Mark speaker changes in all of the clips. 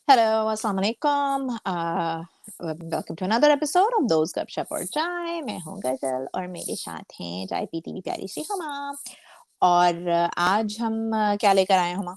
Speaker 1: Hello, Assalamualaikum. Welcome to another episode of Those Gupshup और चाय। मैं हूँ गजल और मेरे साथ हैं चाय पीती हुई प्यारी सी हुमा। और आज हम क्या लेकर आए हैं हुमा?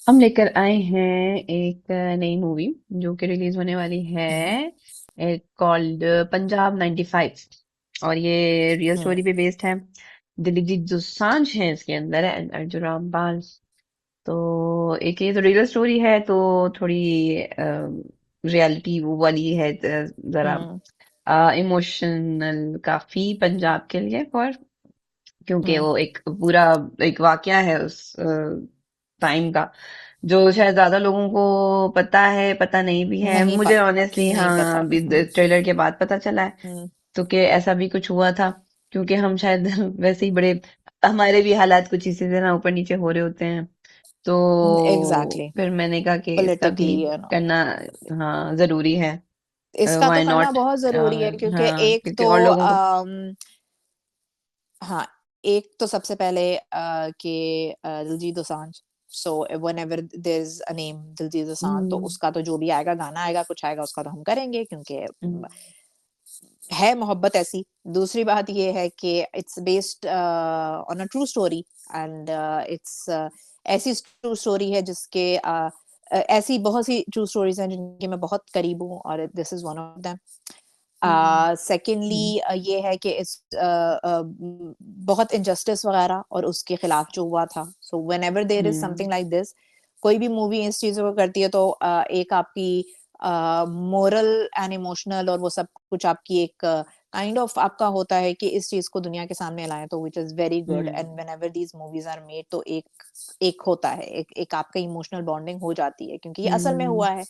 Speaker 2: हम लेकर आए हैं एक नई मूवी जो कि रिलीज होने वाली है
Speaker 1: हम्म
Speaker 2: कॉल्ड पंजाब 95। और ये रियल
Speaker 1: हम्म
Speaker 2: स्टोरी पे बेस्ड है। दिलजीत दोसांझ है इसके अंदर है एंड अर्जुन रामपाल। तो एक ये तो रियल स्टोरी है तो थोड़ी रियलिटी वो वाली है जरा
Speaker 1: हम्म
Speaker 2: इमोशनल काफी पंजाब के लिए। और क्योंकि
Speaker 1: हम्म
Speaker 2: वो एक पूरा एक वाकया है उस टाइम का जो शायद ज्यादा लोगों को पता है, पता नहीं भी है।
Speaker 1: नहीं
Speaker 2: मुझे
Speaker 1: पता,
Speaker 2: ऑनेस्टली
Speaker 1: नहीं
Speaker 2: हाँ
Speaker 1: पता।
Speaker 2: अभी ट्रेलर के बाद पता चला है
Speaker 1: हम्म
Speaker 2: तो कि ऐसा भी कुछ हुआ था। क्योंकि हम शायद वैसे ही बड़े हमारे भी हालात कुछ इसी तरह ऊपर नीचे हो रहे होते हैं। तो
Speaker 1: एग्जैक्टली।
Speaker 2: फिर मैंने कहा कि इसका भी
Speaker 1: पोलिटिकली
Speaker 2: करना हाँ जरूरी है।
Speaker 1: इसका तो
Speaker 2: व्हाई
Speaker 1: करना
Speaker 2: नॉट।
Speaker 1: बहुत जरूरी है
Speaker 2: और
Speaker 1: क्योंकि
Speaker 2: हाँ
Speaker 1: एक
Speaker 2: क्योंकि
Speaker 1: तो
Speaker 2: और लोगों को
Speaker 1: हाँ, एक तो सबसे पहले कि Diljit Dosanjh. So whenever there is a name Diljit Dosanjh, तो
Speaker 2: हम्म
Speaker 1: उसका तो जो भी आएगा, गाना आएगा, कुछ आएगा, उसका तो हम करेंगे क्योंकि
Speaker 2: हम्म
Speaker 1: है मोहब्बत ऐसी। दूसरी बात ये है कि it's based on a true story and it's ऐसी ट्रू स्टोरी है जिसके ऐसी बहुत सी ट्रू स्टोरीज हैं जिनके मैं बहुत करीब हूँ और this is one of them.
Speaker 2: Hmm
Speaker 1: secondly
Speaker 2: hmm
Speaker 1: ये है कि इस बहुत इनजस्टिस वगैरह और उसके खिलाफ जो हुआ था। So whenever there is
Speaker 2: hmm
Speaker 1: something like this, कोई भी मूवी इस चीजों को करती है तो एक आपकी मोरल एंड इमोशनल और वो सब कुछ आपकी एक काइंड ऑफ आपका होता है कि इस चीज को दुनिया के सामने लाएं, तो which is very good. And
Speaker 2: hmm,
Speaker 1: whenever these movies are made तो एक होता है, एक आपका इमोशनल बॉन्डिंग हो जाती है क्योंकि ये असल में हुआ है।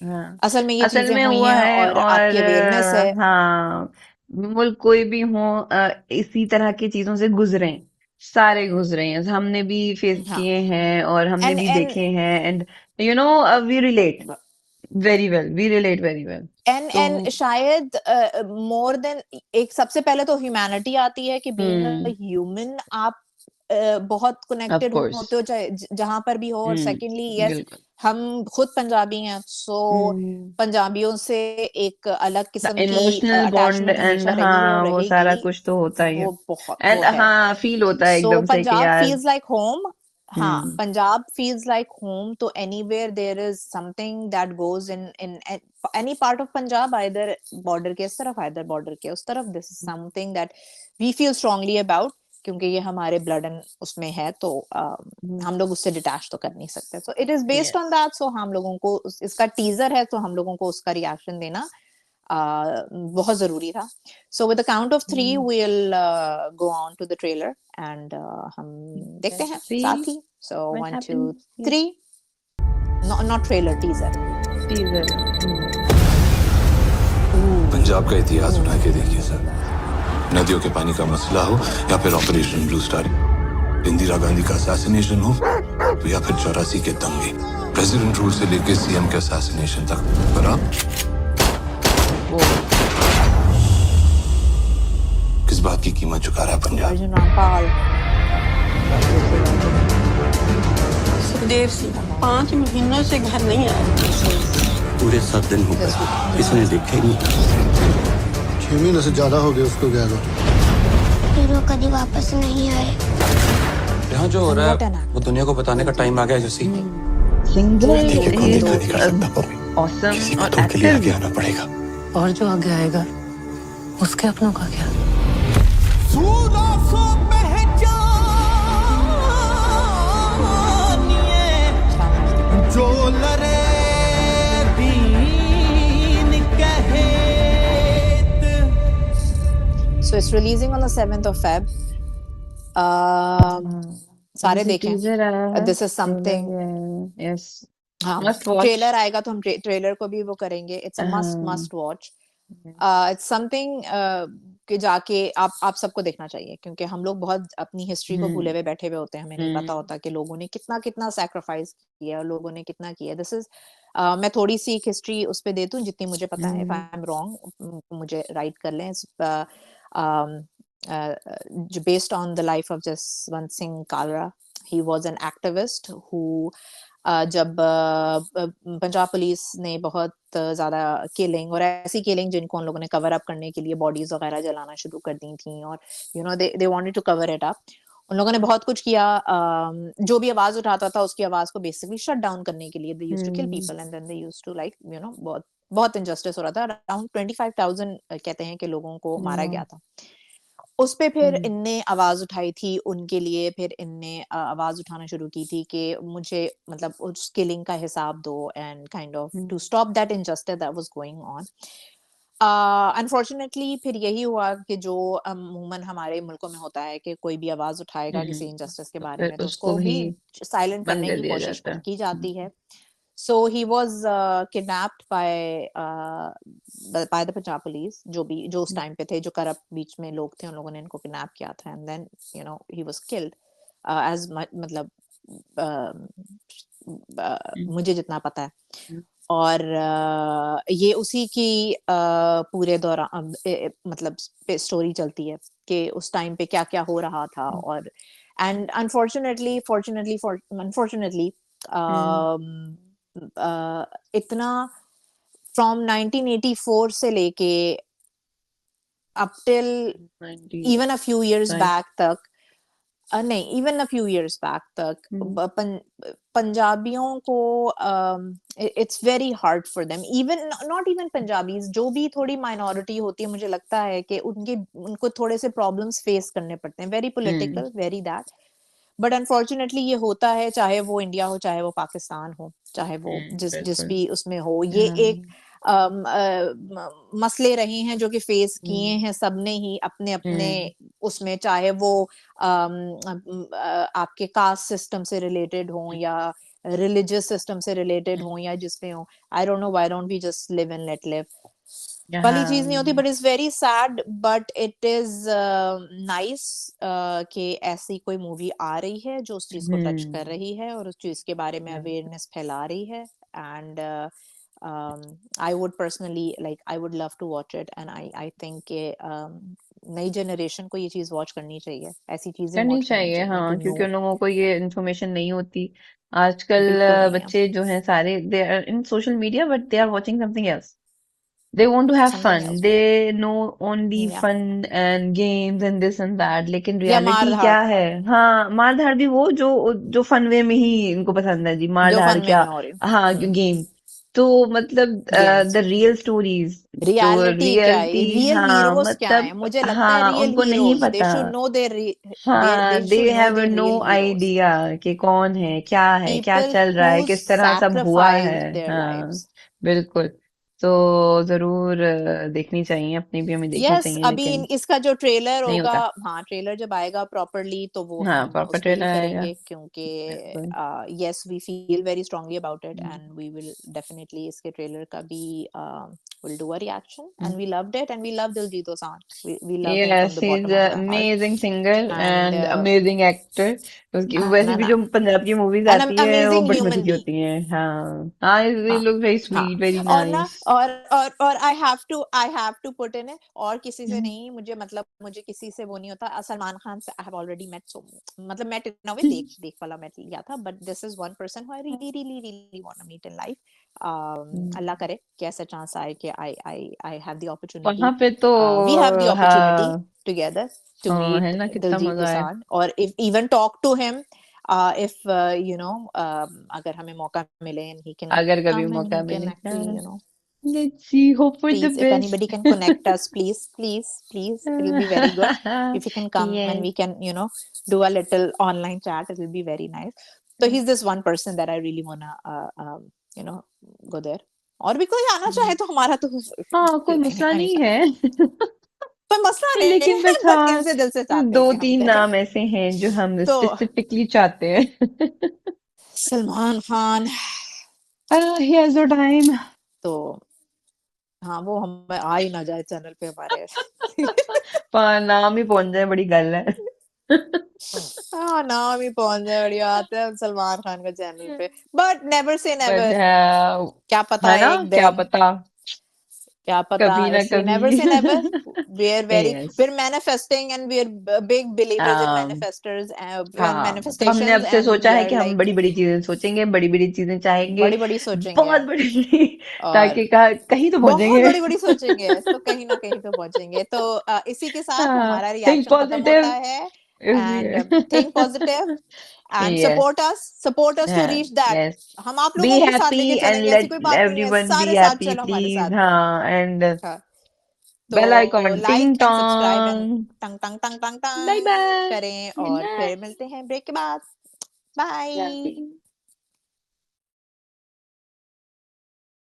Speaker 2: हाँ
Speaker 1: असल में ये
Speaker 2: असल
Speaker 1: चीजें
Speaker 2: में
Speaker 1: हुई
Speaker 2: हुआ
Speaker 1: हैं
Speaker 2: है।
Speaker 1: और
Speaker 2: और
Speaker 1: आपकी अवेयरनेस है।
Speaker 2: हाँ मुल्क कोई भी हो इसी तरह की चीजों से गुजरे हैं। सारे गुजरे हैं, हमने भी फेस
Speaker 1: हाँ
Speaker 2: किए हैं और हमने
Speaker 1: एंड
Speaker 2: भी
Speaker 1: एंड
Speaker 2: देखे हैं। And you know we relate very well, we relate very well. तो
Speaker 1: एंड शायद मोर देन एक सबसे पहले तो ह्यूमैनिटी आती है कि बीइंग अ
Speaker 2: हम्म
Speaker 1: ह्यूमन आप बहुत
Speaker 2: ऑफ
Speaker 1: कनेक्टेड
Speaker 2: कोर्स।
Speaker 1: होते हो चाहे जहां पर भी हो। और सेकेंडली यस,
Speaker 2: बिल्कुल।
Speaker 1: हम खुद पंजाबी हैं, सो
Speaker 2: हम्म
Speaker 1: पंजाबियों से एक अलग किस्म की
Speaker 2: इमोशनल बॉन्ड
Speaker 1: अटैचमेंट
Speaker 2: एंड
Speaker 1: हमेशा रही है और
Speaker 2: हाँ वो
Speaker 1: रहेगी।
Speaker 2: सारा कुछ तो होता ही है।
Speaker 1: वो बहुत
Speaker 2: एंड
Speaker 1: वो है।
Speaker 2: हाँ फील होता है
Speaker 1: सो
Speaker 2: एकदम से कि
Speaker 1: पंजाब
Speaker 2: यार।
Speaker 1: Feels like home. हाँ,
Speaker 2: hmm
Speaker 1: Punjab feels like home. तो anywhere there is something that goes in any part of Punjab, either border के इस तरफ आइदर बॉर्डर के उस तरफ, this is something that we feel strongly about क्योंकि ये हमारे ब्लड एंड उसमें है। तो हम लोग उससे डिटैच तो कर नहीं सकते। So it is based on
Speaker 2: yes
Speaker 1: that. So हम लोगों को इसका टीजर है तो हम लोगों को उसका रिएक्शन देना बहुत जरूरी था। So with the count of three will go on to the trailer and हम देखते
Speaker 2: लेट्स
Speaker 1: हैं
Speaker 2: सी
Speaker 1: साथ ही। So
Speaker 2: what
Speaker 1: one two
Speaker 2: happens.
Speaker 1: Three. Not trailer, teaser.
Speaker 2: Teaser.
Speaker 3: Punjab का इतिहास उठा के देखिए सर। नदियों के पानी का मसला हो या फिर operation blue star, Indira Gandhi का असैसिनेशन हो तो या फिर 84 के दंगे, प्रेसिडेंट रूल से लेकर सीएम के असैसिनेशन तक। पर आप
Speaker 2: वो
Speaker 3: किस बात की कीमत चुका रहा है पंजाब?
Speaker 1: अर्जुन रामपाल।
Speaker 2: फिर से वापस।
Speaker 4: सुखदेव सिंह 5 महीनों से घर नहीं आया।
Speaker 3: पूरे 7 दिन हो
Speaker 1: दिस
Speaker 3: गए, किसी ने देखा ही नहीं।
Speaker 5: 6 महीने से ज्यादा हो गए उसको गया तो।
Speaker 6: फिर वो कभी वापस नहीं आए।
Speaker 7: यहाँ जो हो
Speaker 1: एंड
Speaker 7: रहा
Speaker 1: व्हाट एन
Speaker 7: है वो दुनिया को बताने का टाइम आ गया है जसी।
Speaker 2: सिंगर
Speaker 1: दो
Speaker 3: देखिए कौन
Speaker 2: इज
Speaker 3: देखा नहीं कर सकता पप्पी,
Speaker 2: ऑसम
Speaker 3: किसी को
Speaker 2: और
Speaker 3: तो के लिए
Speaker 2: एक्टर
Speaker 3: आगे
Speaker 2: भी।
Speaker 3: आना पड़ेगा।
Speaker 4: और जो आगे आएगा उसके अपनों का क्या?
Speaker 5: जो लरे दीन कहेत।
Speaker 1: So it's releasing on the 7th of Feb।
Speaker 2: अभी
Speaker 1: सारे
Speaker 2: से
Speaker 1: देखें।
Speaker 2: टीजर आया है,
Speaker 1: दिस इज
Speaker 2: ट्रेलर
Speaker 1: समथिंग।
Speaker 2: भी आया है। यस
Speaker 1: हाँ,
Speaker 2: मस्ट वॉच।
Speaker 1: ट्रेलर आएगा तो हम ट्रेलर को भी वो करेंगे। इट्स अ मस्ट
Speaker 2: हाँ
Speaker 1: मस्ट वॉच। इट्स समथिंग कि जाके आप सबको देखना चाहिए क्योंकि हम लोग बहुत अपनी हिस्ट्री को भूले
Speaker 2: हम्म
Speaker 1: हुए बैठे हुए होते हैं। हमें नहीं पता
Speaker 2: हम्म
Speaker 1: होता कि लोगों ने कितना कितना सैक्रिफाइस किया और लोगों ने कितना किया। दिस इज मैं थोड़ी सी हिस्ट्री उस पे दे दूं जितनी मुझे पता है। If I
Speaker 2: hmm
Speaker 1: am wrong मुझे राइट कर लें। जो based on the life of Jaswant Singh Kalra he was an activist who जब पंजाब पुलिस ने बहुत ज़्यादा किलिंग और ऐसी किलिंग जिनको उन लोगों ने कवर अप करने के लिए बॉडीज वगैरह जलाना शुरू कर दी थी और they wanted to cover it up. उन लोगों ने बहुत कुछ किया, जो भी आवाज उठाता था उसकी आवाज को बेसिकली शट डाउन करने के लिए they used to kill people and then they used to like बहुत बहुत इनजस्टिस हो रहा था। अराउंड 25,000 कहते हैं कि लोगों को मारा गया था। उस पे फिर इनने आवाज उठाई थी उनके लिए, फिर इनने आवाज उठाना शुरू की थी कि मुझे मतलब उस किलिंग का हिसाब दो and kind of to stop that injustice that was going on. Unfortunately फिर यही हुआ कि जो अमूमन हमारे मुल्कों में होता है कि कोई भी आवाज उठाएगा किसी इनजस्टिस के बारे
Speaker 2: फिर
Speaker 1: में तो
Speaker 2: उसको
Speaker 1: उसको
Speaker 2: भी
Speaker 1: भी साइलेंट
Speaker 2: बंद
Speaker 1: करने
Speaker 2: कर
Speaker 1: की
Speaker 2: दिया
Speaker 1: कोशिश
Speaker 2: जाता है।
Speaker 1: की जाती है। So he was kidnapped by the Punjab police, जो उस टाइम पे थे, जो करप्ट बीच में लोग थे, उन लोगों ने इनको किडनैप किया था and then he was killed as मतलब मुझे जितना पता है। और ये उसी की पूरे दौरान मतलब स्टोरी चलती है कि उस टाइम पे क्या क्या हो रहा था। और एंड अनफॉर्चुनेटली इतना फ्रॉम 1984 से लेके up till even a few years back तक, नहीं even a few years back तक पंजाबियों को it's very hard for them, even not even Punjabis, जो भी थोड़ी माइनॉरिटी होती है, मुझे लगता है कि उनको थोड़े से प्रॉब्लम्स फेस करने पड़ते हैं, very political, very that. But unfortunately ये होता है, चाहे वो इंडिया हो, चाहे वो पाकिस्तान हो, चाहे वो जिस भी उसमें हो। ये एक मसले रहे हैं जो कि फेस किए हैं सबने ही अपने अपने उसमें, चाहे वो आपके कास्ट सिस्टम से रिलेटेड हो या रिलीजियस सिस्टम से रिलेटेड हो या जिसमें हो। I don't know why don't we just live and let live. वाली चीज नहीं होती, but it's very sad, but it is nice कि ऐसी कोई मूवी आ रही है जो उस चीज को टच कर रही है और उस चीज के बारे में अवेयरनेस फैला रही है। And I would personally I would love to watch it and I think कि नई जनरेशन को ये चीज वॉच करनी चाहिए, ऐसी चीजें
Speaker 2: करनी
Speaker 1: वॉच करनी
Speaker 2: चाहिए,
Speaker 1: चाहिए
Speaker 2: हाँ,
Speaker 1: टू
Speaker 2: क्योंकि
Speaker 1: नो।
Speaker 2: उन लोगों को ये इन्फॉर्मेशन नहीं होती। आजकल
Speaker 1: बिल्कुल नहीं है,
Speaker 2: बच्चे जो हैं सारे they are in social media but they are watching something else. They want to have
Speaker 1: something
Speaker 2: fun.
Speaker 1: Else.
Speaker 2: They know only
Speaker 1: या
Speaker 2: fun and games and this and that. लेकिन
Speaker 1: मार
Speaker 2: reality
Speaker 1: धाड़,
Speaker 2: क्या है? हाँ, मार धाड़ भी वो जो जो फन वे में ही इनको पसंद है जी, मार
Speaker 1: जो
Speaker 2: धाड़
Speaker 1: फन वे
Speaker 2: क्या।
Speaker 1: में हो रही
Speaker 2: हाँ, गेम। तो मतलब
Speaker 1: गेम्स।
Speaker 2: द रियल स्टोरीज, तो
Speaker 1: रियलिटी क्या है,
Speaker 2: रियलिटी,
Speaker 1: रियल
Speaker 2: हाँ
Speaker 1: हीरोज क्या है,
Speaker 2: मतलब,
Speaker 1: मुझे लगता है
Speaker 2: हाँ
Speaker 1: रियल
Speaker 2: उनको नहीं
Speaker 1: हीरोज दे
Speaker 2: पता।
Speaker 1: शुड नो देयर
Speaker 2: हाँ,
Speaker 1: they
Speaker 2: they
Speaker 1: should know
Speaker 2: have
Speaker 1: there
Speaker 2: no
Speaker 1: real heroes,
Speaker 2: idea कि कौन है, क्या है, क्या
Speaker 1: पीपल
Speaker 2: चल रहा
Speaker 1: हु
Speaker 2: है, किस तरह सब हुआ है।
Speaker 1: सैक्रिफाइस्ड देयर
Speaker 2: हाँ,
Speaker 1: लाइव्स।
Speaker 2: बिल्कुल। तो जरूर देखनी चाहिए, अपनी भी हमें देखनी
Speaker 1: यस,
Speaker 2: चाहिए,
Speaker 1: अभी
Speaker 2: लेकिन
Speaker 1: इसका जो ट्रेलर
Speaker 2: नहीं
Speaker 1: होगा,
Speaker 2: होता।
Speaker 1: हाँ ट्रेलर जब आएगा प्रॉपरली तो वो
Speaker 2: हाँ,
Speaker 1: हम
Speaker 2: प्रॉपर
Speaker 1: उस पे ही
Speaker 2: ट्रेलर आएगा।
Speaker 1: करेंगे, क्योंकि
Speaker 2: बिल्कुल।
Speaker 1: Yes we feel very strongly about it
Speaker 2: hmm,
Speaker 1: and we will definitely इसके ट्रेलर का भी will do a reaction
Speaker 2: hmm.
Speaker 1: And we loved it and we love Diljit Dosanjh, we love him from
Speaker 2: Yes,
Speaker 1: the
Speaker 2: he's
Speaker 1: bottom of
Speaker 2: an
Speaker 1: my heart.
Speaker 2: amazing singer
Speaker 1: and
Speaker 2: and amazing actor। उसकी वैसे
Speaker 1: ना
Speaker 2: भी
Speaker 1: ना
Speaker 2: जो पंजाब की movies
Speaker 1: N
Speaker 2: आती है वो
Speaker 1: अमेजिंग
Speaker 2: बड़ी मजे
Speaker 1: ह्यूमन
Speaker 2: की
Speaker 1: बीइंग।
Speaker 2: होती हैं। हाँ हाँ, ये
Speaker 1: हाँ
Speaker 2: लोग वेरी
Speaker 1: हाँ,
Speaker 2: स्वीट, वेरी
Speaker 1: और ना
Speaker 2: नाइस।
Speaker 1: और I have to put in और किसी से नहीं, मुझे मतलब मुझे किसी से वो नहीं होता। सलमान खान से आई हैव ऑलरेडी मेट, सो मतलब मेट इन अ वे, देख वाला मेट लिया था, but this is one person who I really want to meet in life. Allah करे कि ऐसा चांस आए कि आई हैव द
Speaker 2: वहां
Speaker 1: अपॉर्चुनिटी,
Speaker 2: पे तो
Speaker 1: वी हैव द अपॉर्चुनिटी
Speaker 2: हाँ
Speaker 1: टुगेदर टू
Speaker 2: हाँ, है
Speaker 1: मीट
Speaker 2: ना, कितना
Speaker 1: दिलजीत
Speaker 2: मजा आया।
Speaker 1: दोसांझ, और if even talk to him, if अगर हमें मौका मिले and he can
Speaker 2: अगर कभी
Speaker 1: come and he
Speaker 2: मौका
Speaker 1: can
Speaker 2: मिलेगा,
Speaker 1: actually
Speaker 2: let's see, hope for the
Speaker 1: please, if anybody
Speaker 2: best.
Speaker 1: can connect us, please, it'll be very good if you can come and
Speaker 2: yes.
Speaker 1: we can do a little online chat, it will be very nice. So he's this one person that I really wanna you know go there, और भी कोई आना चाहे तो हमारा तो
Speaker 2: हाँ, कोई मसला नहीं
Speaker 1: anytime,
Speaker 2: है।
Speaker 1: कोई मसला नहीं
Speaker 2: लेकिन
Speaker 1: है,
Speaker 2: बस
Speaker 1: बस
Speaker 2: हाँ,
Speaker 1: इनसे दिल से चाहते हैं
Speaker 2: दो
Speaker 1: कि हम
Speaker 2: तीन
Speaker 1: करें।
Speaker 2: नाम ऐसे हैं जो हम
Speaker 1: तो
Speaker 2: स्पेसिफिकली चाहते हैं।
Speaker 1: Salman Khan,
Speaker 2: he has no time.
Speaker 1: तो हाँ वो हम आ ही ना जाए चैनल पे हमारे।
Speaker 2: नाम ही पहुंच जाए, बड़ी गल है।
Speaker 1: हाँ नाम ही पहुंच जाए, बढ़िया आते हैं सलमान खान का चैनल पे, but never say
Speaker 2: but
Speaker 1: never, क्या पता
Speaker 2: है ना,
Speaker 1: एक
Speaker 2: क्या
Speaker 1: दिन
Speaker 2: पता।
Speaker 1: क्या पता,
Speaker 2: कभी ना
Speaker 1: it's never say never.
Speaker 2: Yes.
Speaker 1: We're manifesting and we're big believers in
Speaker 2: um,
Speaker 1: manifestors
Speaker 2: हाँ, तो हमने अब
Speaker 1: manifestations,
Speaker 2: से
Speaker 1: and
Speaker 2: सोचा
Speaker 1: we
Speaker 2: है
Speaker 1: are
Speaker 2: कि हम
Speaker 1: like
Speaker 2: बड़ी बड़ी चीजें सोचेंगे, बड़ी बड़ी चीजें चाहेंगे,
Speaker 1: बड़ी-बड़ी सोचेंगे
Speaker 2: बहुत बड़ी
Speaker 1: और
Speaker 2: ताकि कहीं तो
Speaker 1: बहुत
Speaker 2: पहुंचेंगे।
Speaker 1: बड़ी-बड़ी सोचेंगे, तो कहीं ना कहीं तो पहुंचेंगे। तो इसी के साथ
Speaker 2: हाँ,
Speaker 1: हमारा
Speaker 2: think
Speaker 1: रिएक्शन खत्म होता
Speaker 2: positive
Speaker 1: है। एंड
Speaker 2: इसलिए।
Speaker 1: Think positive and
Speaker 2: Yes,
Speaker 1: support us to
Speaker 2: हाँ,
Speaker 1: रीच दैट।
Speaker 2: yes.
Speaker 1: हम आप
Speaker 2: Be
Speaker 1: लोगों को भी साथ लेके
Speaker 2: happy and
Speaker 1: चलेंगे, ऐसी
Speaker 2: let
Speaker 1: कोई बात नहीं है,
Speaker 2: everyone be
Speaker 1: सारे साथ
Speaker 2: happy,
Speaker 1: चलो हमारे
Speaker 2: please.
Speaker 1: साथ।
Speaker 2: हाँ, and
Speaker 1: हाँ,
Speaker 2: bell
Speaker 1: तो
Speaker 2: icon, ting
Speaker 1: like and subscribe and
Speaker 2: tong.
Speaker 1: Tongue tongue tongue tongue
Speaker 2: Bye
Speaker 1: tongue
Speaker 2: bye.
Speaker 1: करें,
Speaker 2: Good
Speaker 1: और
Speaker 2: night.
Speaker 1: फिर मिलते हैं ब्रेक के बाद। बाय।
Speaker 2: Happy.